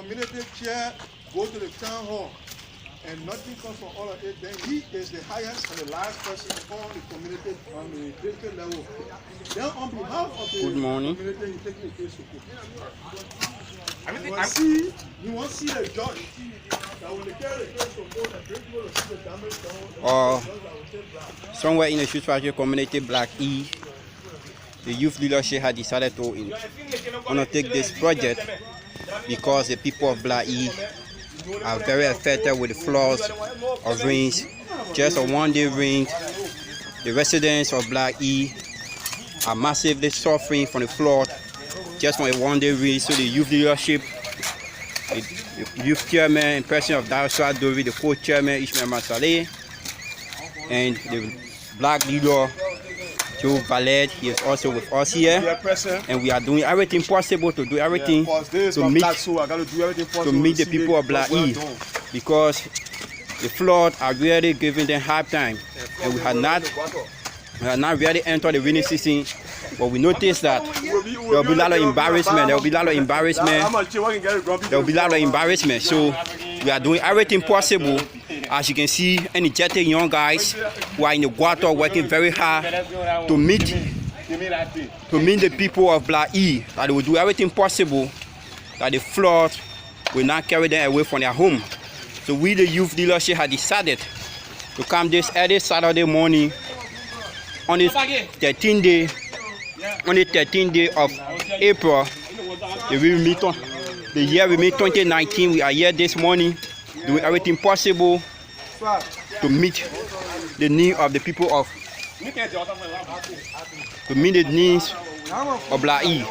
community chair go to the town hall and nothing comes from all of it, then he is the highest and the last person on the community on the district level. Then on behalf of the community, he takes the case to court. You won't see the judge that will carry the case to court and bring people to see the damage done. Somewhere in the Shoes Factory community, Black E, the youth leadership had decided to undertake this project because the people of Black E are very affected with the floods of rains. Just a one-day rain, the residents of Black E are massively suffering from the flood just from a one-day rain. So the youth leadership, the youth chairman in person of Darusha Dori, the co-chairman Ishmael Masaleh, and the Black leader Joe Valet, he is also with us here, and we are doing everything possible to do everything to meet the people of Black E, because the flood are really giving them hard time, and we have not really entered the rainy season. But we noticed that there will be a lot of embarrassment. So we are doing everything possible. As you can see, energetic young guys who are in the water working very hard to meet the people of Black E, that they will do everything possible that the flood will not carry them away from their home. So we, the youth leadership, have decided to come this early Saturday morning on the 13th day of April. The year we meet 2019. We are here this morning doing everything possible to meet the needs of the people of Black E.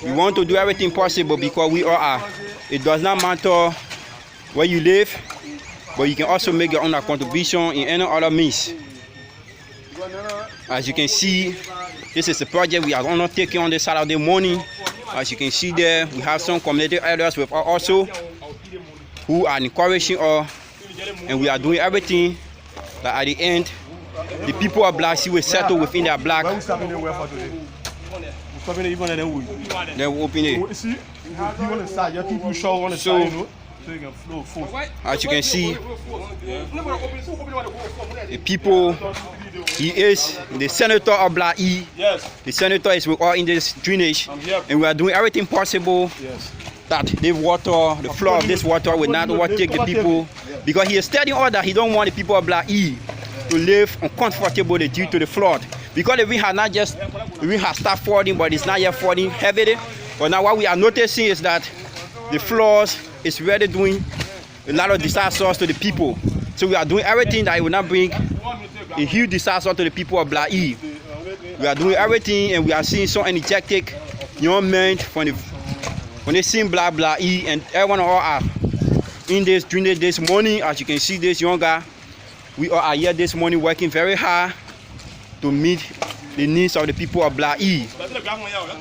We want to do everything possible because we all are. It does not matter where you live, but you can also make your own contribution in any other means. As you can see, this is the project we are undertaking on this Saturday morning. As you can see there, we have some community elders with us also who are encouraging us, and we are doing everything that at the end, the people of Black Sea will settle within their black. Then we open it. So, as you can see, the people, he is the senator of Black E. The senator is with us in this drainage, and we are doing everything possible that the water, the flow of this water will not overtake the people, because he is telling us that he don't want the people of Black E to live uncomfortably due to the flood. Because the wind has started falling, but it's not yet falling heavily. But now what we are noticing is that the floods is really doing a lot of disasters to the people. So we are doing everything that it will not bring a huge disaster to the people of Black E. We are doing everything, and we are seeing some energetic young men when they see Black E, and everyone all are in this drainage this morning. As you can see, this young guy, we all are here this morning working very hard to meet the needs of the people of Black E,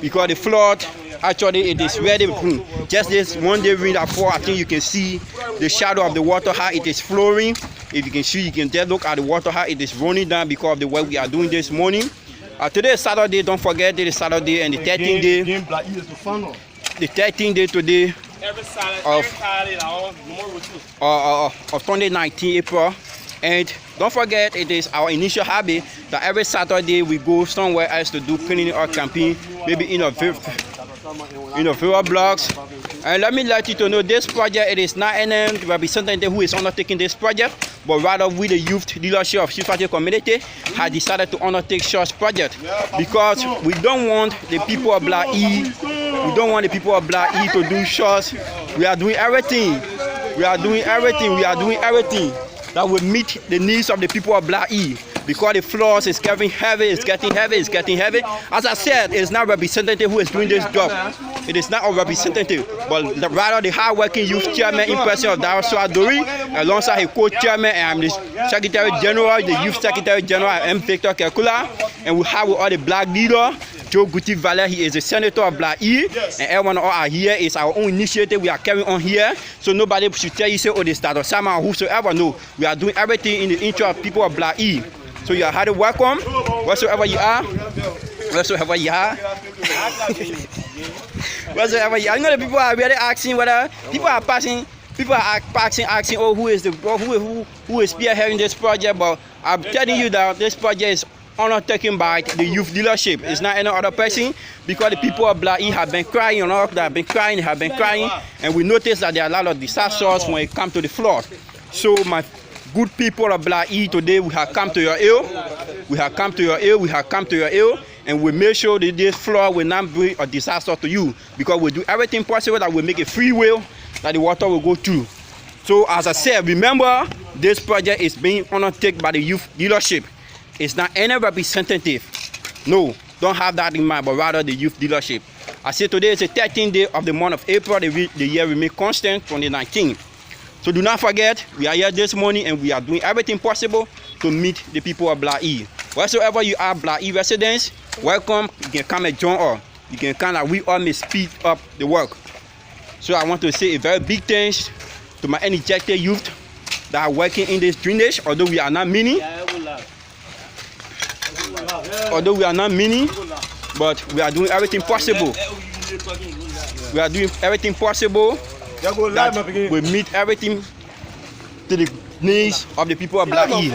because the flood actually it is ready. Just this one day rain that fall, I think you can see the shadow of the water, how it is flowing. If you can see, you can just look at the water, how it is running down because of the work we are doing this morning. Today is Saturday, don't forget, it is Saturday, and the 13th day. The 13th day today of 2019 April. And don't forget, it is our initial habit that every Saturday we go somewhere else to do cleaning up campaign, maybe in a various blocks. And let me let you to know, this project, it is not any representative who is undertaking this project, but rather we, the youth leadership of Shoes Factory community, have decided to undertake such project, because we don't want the people of Black E, to do shots. We are doing everything that will meet the needs of the people of Black E, because the floors is getting heavy. As I said, it is not a representative who is doing this job. It is not a representative, but rather the hard-working youth chairman in person of Darusha Dori, alongside his co-chairman, and I'm the Secretary General, the Youth Secretary General, M. Victor Kekula, and we have with all the Black leaders. Joe Guti Valet, he is the senator of Black E, and everyone all are here. It's our own initiative we are carrying on here. So nobody should tell you, say, oh, this Dr. Sama or whosoever. No, we are doing everything in the interest of people of Black E. So you are highly welcome, whatsoever you are. whatsoever. You know the people are really asking whether people are asking, oh, who is spearheading this project? But I'm telling you that this project is undertaken by the youth dealership. It's not any other person, because the people of Black E have been crying, they have been crying, and we notice that there are a lot of disasters when it comes to the flood. So my good people of Black E, today we have come to your aid. We have come to your aid, and we make sure that this flood will not bring a disaster to you, because we do everything possible that we make a free will that the water will go through. So as I said, remember, this project is being undertaken by the youth dealership. It's not any representative. No, don't have that in mind, but rather the youth dealership. I say today is the 13th day of the month of April. The year remains constant, 2019. So do not forget, we are here this morning and we are doing everything possible to meet the people of Black E. Wheresoever you are Black E residents, welcome. You can come and join us. You can come and we all may speed up the work. So I want to say a very big thanks to my energetic youth that are working in this drainage, although we are not many. But we are doing everything possible. We are doing everything possible that we meet everything to the needs of the people of Black E.